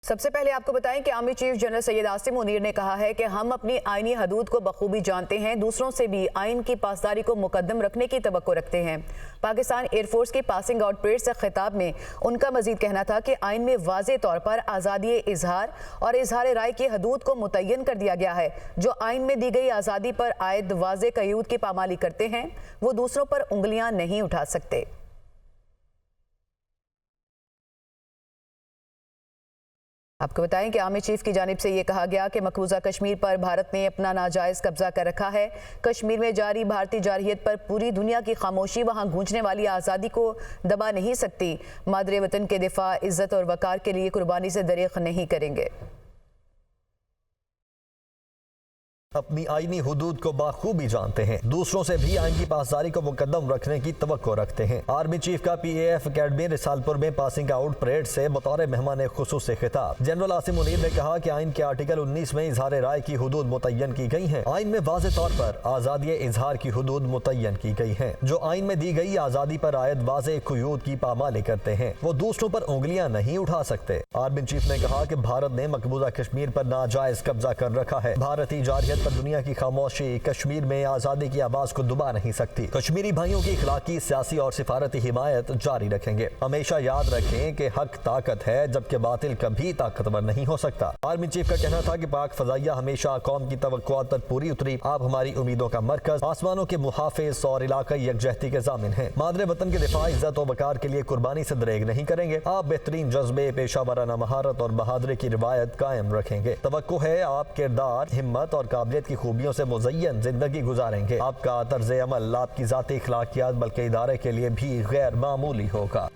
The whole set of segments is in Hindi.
सबसे पहले आपको बताएं कि army chief general Syed Asim Munir ने कहा है कि हम अपनी आईनी हदूद को बखूबी जानते हैं, दूसरों से भी आइन की पासदारी को मुकद्दम रखने की तवक्को रखते हैं। पाकिस्तान एयरफोर्स की पासिंग आउट परेड से खिताब में उनका मजीद कहना था कि आइन में वाज़े तौर पर आज़ादी इजहार और इजहार राय की हदूद को मुतय्यन कर दिया गया है। जो आइन में दी गई आज़ादी पर आयद वाज़े क़यूद की पामाली करते हैं वो दूसरों पर उंगलियां नहीं उठा सकते। आपको बताएं कि आर्मी चीफ की जानिब से ये कहा गया कि मकबूजा कश्मीर पर भारत ने अपना नाजायज़ कब्जा कर रखा है। कश्मीर में जारी भारतीय जारहियत पर पूरी दुनिया की खामोशी वहां गूंजने वाली आज़ादी को दबा नहीं सकती। मादरे वतन के दिफा, इज्जत और वकार के लिए कुर्बानी से दरीग़ नहीं करेंगे। अपनी आईनी हुदूद को बाखूबी जानते हैं, दूसरों से भी आइन की पासदारी को मुकद्दम रखने की तवक्को रखते हैं। आर्मी चीफ का PAF अकेडमी रिसालपुर में पासिंग आउट परेड से बतौर मेहमान खुसूस से खिताब जनरल आसिम मुनीर ने कहा कि आइन के आर्टिकल 19 में इजहार राय की हुदूद मुतय्यन की गई है। आइन में वाज़े तौर पर आज़ादी इजहार की हुदूद मुतय्यन की गई है। जो आइन में दी गई आज़ादी पर आयद वाज़े क़यूद की पामाली करते हैं वो दूसरों पर उंगलियां नहीं उठा सकते। आर्मी चीफ ने कहा कि भारत ने मकबूजा कश्मीर पर नाजायज कब्जा कर रखा है। भारतीय जारहियत पर दुनिया की खामोशी कश्मीर में आजादी की आवाज को दबा नहीं सकती। कश्मीरी भाइयों की इखलाकी, सियासी और सिफारती हिमायत जारी रखेंगे। हमेशा याद रखें कि हक ताकत है जबकि बातिल कभी ताकतवर नहीं हो सकता। आर्मी चीफ का कहना था कि पाक फजाइया हमेशा कौम की तवक्कुआत पर पूरी उतरी। आप हमारी उम्मीदों का मरकज, आसमानों के मुहाफिज और इलाकाई यकजहती के जामिन हैं। मादरे वतन के दिफा, इज्जत और वकार के लिए कुर्बानी से दरेग नहीं करेंगे। आप बेहतरीन जज्बे, पेशा वराना महारत और बहादुरी की रिवायत कायम रखेंगे। तवक्को है आप किरदार, हिम्मत और काबिलियत की खूबियों से मुज़य्यन जिंदगी गुजारेंगे। आपका तर्ज अमल आपकी ज़ाती इखलाकियात बल्कि इदारे के लिए भी गैर मामूली होगा।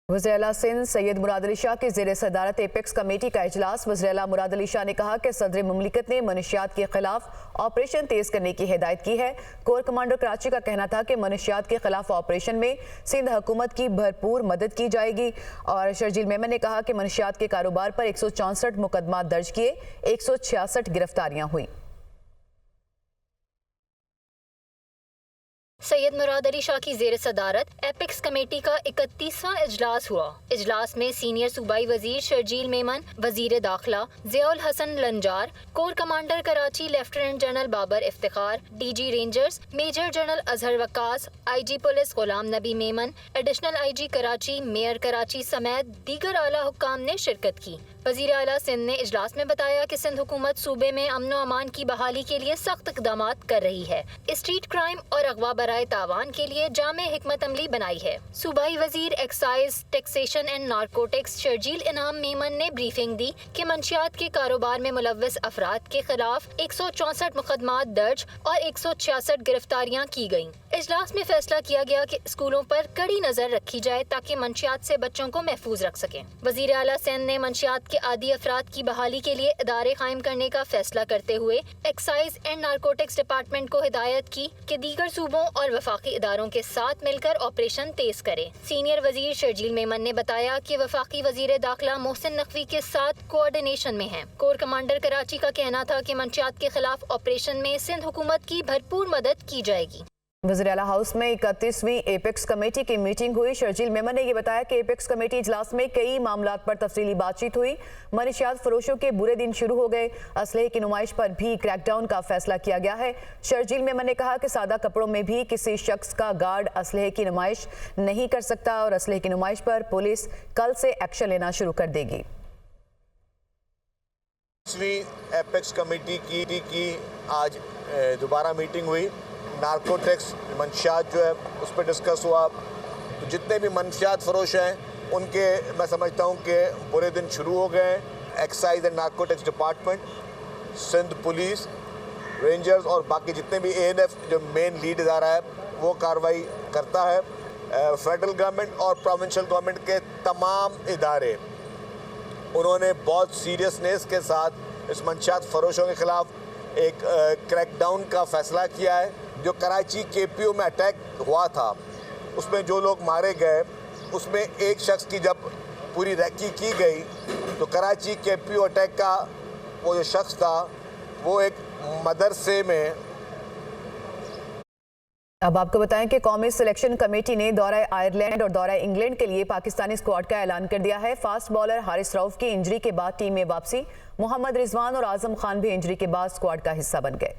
वज़ीर आला सिंध सैयद मुराद अली शाह की ज़ेर सदारत एपेक्स कमेटी का इजलास। वज़ीर आला मुराद अली शाह ने कहा कि सदर मुमलिकत ने मनशियात के खिलाफ ऑपरेशन तेज करने की हिदायत की है। कोर कमांडर कराची का कहना था कि मनशियात के खिलाफ ऑपरेशन में सिंध हुकूमत की भरपूर मदद की जाएगी। और शर्जील मेमन ने कहा कि मनशियात के कारोबार पर 164 मुकदमा दर्ज किए, 166 गिरफ्तारियां हुई। सैयद मुराद अली शाह की ज़ेर सदारत एपेक्स कमेटी का 31वां इजलास हुआ। इजलास में सीनियर सूबाई वजीर शर्जील मेमन, वजीर दाखिला Ziaul Hasan Lanjar, core commander Karachi lieutenant general Babar Iftikhar, DG rangers major general Azhar Waqas, IG police Ghulam Nabi Memon, additional IG Karachi, mayor Karachi समेत दीगर आला हुक्काम ने शिरकत की। वज़ीर आला सिंध ने इजलास में बताया कि सिंध हुकूमत सूबे में अमन व अमान की बहाली के लिए सख्त इक़दाम कर रही है। स्ट्रीट क्राइम और अगवा बराए तावान के लिए जामे हिकमत अमली बनाई है। सूबाई वजीर excise, taxation and narcotics Sharjeel इनाम मेमन ने ब्रीफिंग दी कि मंशियात के कारोबार में मुलव्वस अफराद के खिलाफ 164 मुकदमात दर्ज और 166 गिरफ्तारियां की गयी। इजलास में फैसला किया गया कि स्कूलों पर कड़ी नजर रखी जाए ताकि मंशियात से बच्चों को महफूज रख सकें। वज़ीर आला सिंध ने मंशियात के आदी अफराद की बहाली के लिए इदारे कायम करने का फैसला करते हुए एक्साइज एंड नारकोटिक्स डिपार्टमेंट को हिदायत की कि दीगर सूबों और वफाकी इदारों के साथ मिलकर ऑपरेशन तेज करे। सीनियर वजीर शर्जील मेमन ने बताया कि वफाकी वजीर दाखिला मोहसिन नकवी के साथ कोऑर्डिनेशन में है। कोर कमांडर कराची का कहना था कि मंशियात के खिलाफ ऑपरेशन में सिंध हुकूमत की भरपूर मदद की जाएगी। वज़ीर आला हाउस में 31वीं एपेक्स कमेटी की मीटिंग हुई। शर्जील मेमन ने यह बताया कि एपेक्स कमेटी इजलास में कई मामलात पर तफसीली बातचीत हुई। मनशियात फरोशों के बुरे दिन शुरू हो गए, असलहे की नुमाइश पर भी क्रैकडाउन का फैसला किया गया है। शर्जील मेमन ने कहा कि सादा कपड़ों में भी किसी शख्स का गार्ड असलहे की नुमाइश नहीं कर सकता और असलहे की नुमाइश पर पुलिस कल से एक्शन लेना शुरू कर देगी। एपेक्स कमेटी की आज दोबारा मीटिंग हुई। नारकोटिक्स मंशियात जो है उस पर डिस्कस हुआ। तो जितने भी मंशियात फरोश हैं उनके मैं समझता हूँ कि बुरे दिन शुरू हो गए हैं। Excise and narcotics department, Sindh police, rangers और बाकी जितने भी ANF जो मेन लीड इदारा है वो कार्रवाई करता है। फेडरल गवर्नमेंट और प्रोविंशियल गवर्नमेंट के तमाम इदारे उन्होंने बहुत सीरियसनेस के साथ इस मंशियात फरोशों के ख़िलाफ़ एक क्रैकडाउन का फ़ैसला किया है। जो कराची KPO में अटैक हुआ था उसमें जो लोग मारे गए उसमें एक शख्स की जब पूरी रैकी की गई तो कराची KPO अटैक का वो जो शख्स था वो एक मदरसे में अब आपको बताएं कि कौमी सिलेक्शन कमेटी ने दौरा आयरलैंड और दौरा इंग्लैंड के लिए पाकिस्तानी स्क्वाड का ऐलान कर दिया है। फास्ट बॉलर हारिस रऊफ की इंजरी के बाद टीम में वापसी, मोहम्मद रिजवान और आजम खान भी इंजरी के बाद स्क्वाड का हिस्सा बन गए।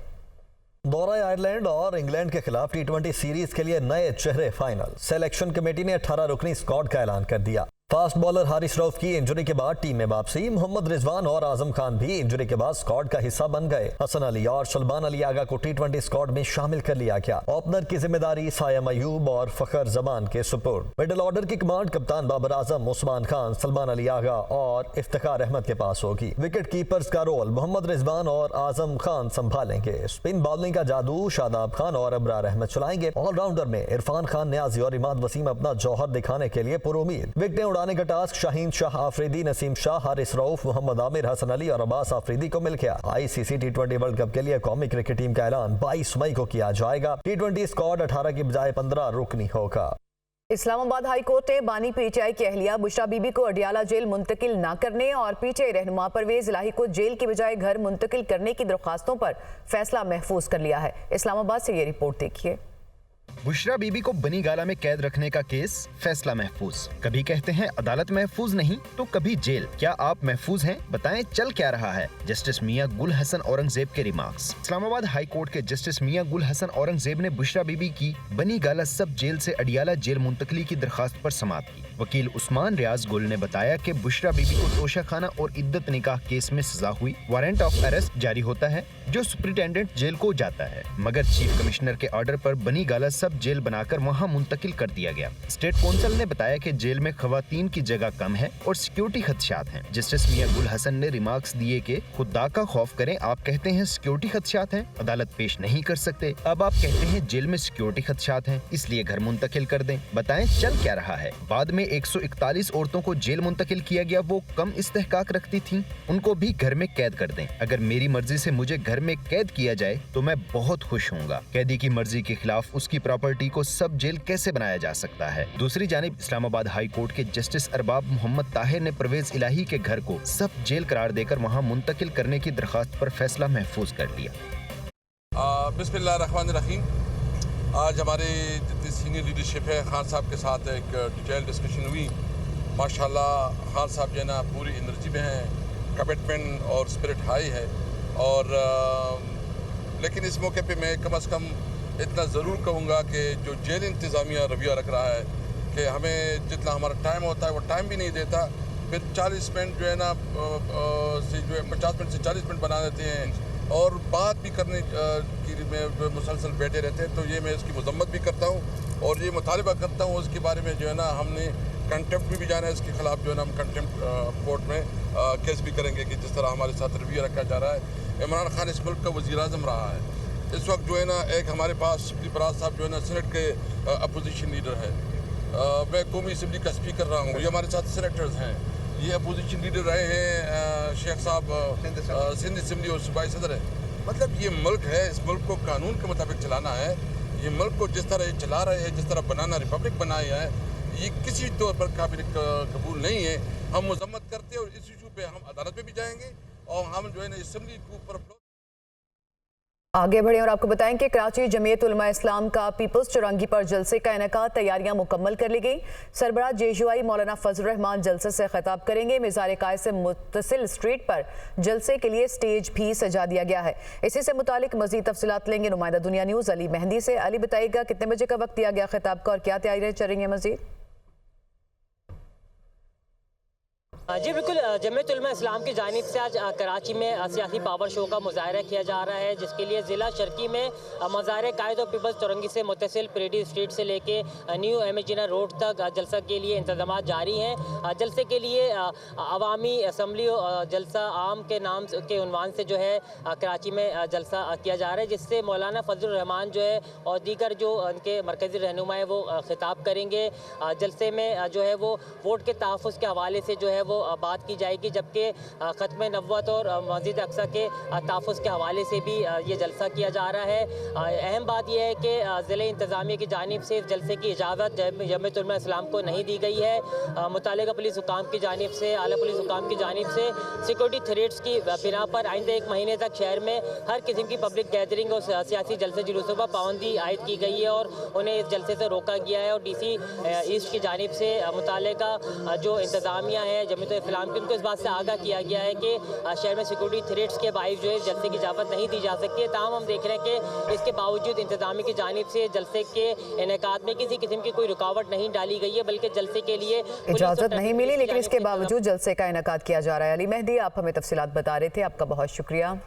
दौरा आयरलैंड और इंग्लैंड के खिलाफ T20 सीरीज के लिए नए चेहरे फाइनल। सिलेक्शन कमेटी ने 18 रुकनी स्क्वाड का ऐलान कर दिया। फास्ट बॉलर हारिस रऊफ की इंजरी के बाद टीम में वापसी, मोहम्मद रिजवान और आजम खान भी इंजरी के बाद स्क्वाड का हिस्सा बन गए। हसन अली और सलमान अली आगा को T20 स्क्वाड में शामिल कर लिया गया। ओपनर की जिम्मेदारी सायम अयूब और फखर जमान के सुपुर्द। मिडिल ऑर्डर की कमांड कप्तान बाबर आजम, उस्मान खान, सलमान अली आगा और इफ्तिखार अहमद के पास होगी। विकेट कीपर्स का रोल मोहम्मद रिजवान और आजम खान संभालेंगे। स्पिन बॉलिंग का जादू शादाब खान और अबरार अहमद चलाएंगे। ऑलराउंडर में इरफान खान, न्याजी और इमाद वसीम अपना जौहर दिखाने के लिए पुरुमीद। विकेटें उड़ाने का टास्क शाहीन शाह आफरीदी, नसीम शाह, हारिस रऊफ, मोहम्मद आमिर, हसन अली और अब्बास आफरीदी को मिल गया। ICC T20 वर्ल्ड कप के लिए कौमी क्रिकेट टीम का ऐलान 22 मई को किया जाएगा। T20 स्क्वाड 18 की बजाय 15 रुकनी होगा। इस्लामाबाद हाई कोर्ट ने बानी PTI की अहलिया बुशरा बीबी को अडियाला जेल मुंतकिल न करने और PTI रहनुमा परवेज इलाही को जेल की बजाय घर मुंतकिल करने की दरख्वास्तों पर फैसला महफूज कर लिया है। इस्लामाबाद से ये रिपोर्ट देखिए। बुशरा बीबी को बनी गाला में कैद रखने का केस, फैसला महफूज। कभी कहते हैं अदालत महफूज नहीं तो कभी जेल। क्या आप महफूज हैं? बताएं चल क्या रहा है। जस्टिस मियां गुल हसन औरंगजेब के रिमार्क्स। इस्लामाबाद हाई कोर्ट के जस्टिस मियां गुल हसन औरंगजेब ने बुशरा बीबी की बनी गाला सब जेल से अडियाला जेल मुंतकली की दरखास्त पर समाअत की। वकील उस्मान रियाज गुल ने बताया कि बुशरा बीबी को तोशा खाना और इद्दत निकाह केस में सजा हुई। वारंट ऑफ अरेस्ट जारी होता है जो सुपरिटेंडेंट जेल को जाता है, मगर चीफ कमिश्नर के ऑर्डर पर बनी गाला सब जेल बनाकर वहां मुंतकिल कर दिया गया। स्टेट काउंसिल ने बताया कि जेल में खवातीन की जगह कम है और सिक्योरिटी खदशात हैं। जस्टिस मियां गुल हसन ने रिमार्क्स दिए कि खुदा का खौफ करें, आप कहते हैं सिक्योरिटी खदशात हैं, अदालत पेश नहीं कर सकते। अब आप कहते हैं जेल में सिक्योरिटी खदशात हैं, इसलिए घर मुंतकिल कर दें। बताएं चल क्या रहा है। बाद में 141 औरतों को जेल मुंतकिल किया गया। वो कम इस्तेहकाक रखती थीं, उनको भी घर में कैद कर दें। अगर मेरी मर्जी से मुझे घर में कैद किया जाए तो मैं बहुत खुश होऊंगा। कैदी की मर्जी के खिलाफ उसकी प्रॉपर्टी को सब जेल कैसे बनाया जा सकता है। दूसरी जानिब इस्लामाबाद हाई कोर्ट के जस्टिस अरबाब मोहम्मद ताहिर ने परवेज इलाही के घर को सब जेल करार देकर वहां मुंतकिल करने की दरखास्त पर फैसला महफूज कर लिया। बिस्मिल्लाहिर्रहमानिर्रहीम। आज हमारे जितनी सीनियर लीडरशिप है, खान साहब के साथ एक डिटेल डिस्कशन हुई। माशाल्लाह खान साहब जो है ना पूरी एनर्जी में हैं, कमिटमेंट और स्पिरिट हाई है। और लेकिन इस मौके पे मैं कम से कम इतना ज़रूर कहूँगा कि जो जेल इंतज़ामिया रवैया रख रहा है कि हमें जितना हमारा टाइम होता है वो टाइम भी नहीं देता, फिर 40 मिनट जो है ना से जो है 50 मिनट से 40 मिनट बना देते हैं और बात भी करने की में मुसलसल बैठे रहते हैं। तो ये मैं इसकी मजम्मत भी करता हूँ और ये मुतालिबा करता हूँ उसके बारे में जो है ना हमने कंटेम्प्ट भी जाना है। इसके खिलाफ जो है ना हम कंटेम्प्ट कोर्ट में केस भी करेंगे कि जिस तरह हमारे साथ रवैया रखा जा रहा है। इमरान खान इस मुल्क का वज़ीर आज़म रहा है। इस वक्त जो है ना एक हमारे पास शिबली बराज साहब जो है ना सेनेट के अपोजिशन लीडर है। मैं कौमी असम्बली का स्पीकर रहा हूँ। ये हमारे साथ सेनेटर्स हैं, ये अपोजिशन लीडर रहे हैं। शेख साहब सिंध असम्बली और सूबाई सदर है। मतलब ये मुल्क है, इस मुल्क को कानून के मुताबिक चलाना है। ये मुल्क को जिस तरह ये चला रहे हैं, जिस तरह बनाना रिपब्लिक बनाया है, ये किसी तौर पर काबिल कबूल नहीं है। हम मजम्मत करते हैं और इस इशू पे हम अदालत में भी जाएंगे और हम जो है ना असम्बली के ऊपर आगे बढ़े और आपको बताएं कि कराची जमीयत उलमा इस्लाम का पीपल्स चौरंगी पर जलसे का इनेकाद तैयारियां मुकम्मल कर ली गई। सरबराह JUI मौलाना फजल रहमान जलसे से खिताब करेंगे। मिज़ार कायद से मुत्तसिल स्ट्रीट पर जलसे के लिए स्टेज भी सजा दिया गया है। इसी से मुतालिक मजीद तफसीलात लेंगे नुमाइंदा दुनिया न्यूज़ अली मेहंदी से। अली बताइएगा कितने बजे का वक्त दिया गया खिताब का और क्या तैयारियां चल रही हैं मजीद? जी बिल्कुल, जमीयत उलमा इस्लाम की जानिब से आज कराची में सियासी पावर शो का मुजाहरा किया जा रहा है, जिसके लिए ज़िला शर्की में मज़ार कायद और पीपल्स चौरंगी से मुत्तसिल परेडी स्ट्रीट से लेके न्यू एमजिना रोड तक जलसा के लिए इंतजाम जारी हैं। जलसे के लिए अवामी असम्बली जलसा आम के नाम के उन्वान से जो है कराची में जलसा किया जा रहा है, जिससे मौलाना फजल रहमान जो है और दीगर जो उनके मरकज़ी रहनुमा है वो खिताब करेंगे। जलसे में जो है वो वोट के तहफ़्फ़ुज़ के हवाले से जो है वो बात की जाएगी, जबकि ख़त्म नबुव्वत और मस्जिद अक्सा के तहफ़्फ़ुज़ के हवाले से भी ये जलसा किया जा रहा है। अहम बात यह है कि ज़िले इंतज़ामिया की जानिब से इस जलसे की इजाज़त जमीयत उलमा इस्लाम को नहीं दी गई है। मुतल्लिक़ा पुलिस हुकाम की जानिब से, आला पुलिस हुकाम की जानिब से सिक्योरिटी थ्रेट्स की बिना पर आइंदा 1 महीने तक शहर में हर किस्म की पब्लिक गैदरिंग और सियासी जलसे जुलूसों पर पाबंदी आयद की गई है और उन्हें इस जलसे से रोका गया है। और DC ईस्ट की जानिब से मुतल्लिक़ा जो इंतज़ामिया है जमीयत इस्लाम की, उनको इस बात से आगाह किया गया है कि शहर में सिक्योरिटी थ्रेट्स के बाइस जो है जलसे की इजाज़त नहीं दी जा सकती है। ताहम हम देख रहे हैं कि इसके बावजूद इंतज़ामिया की जानिब से जलसे के इनेकाद में किसी किस्म की कोई रुकावट नहीं डाली गई है, बल्कि जलसे के लिए इजाजत नहीं मिली, लेकिन इसके बावजूद जलसे का इनेकाद किया जा रहा है। अली मेहदी, आप हमें तफसीलात बता रहे थे, आपका बहुत शुक्रिया।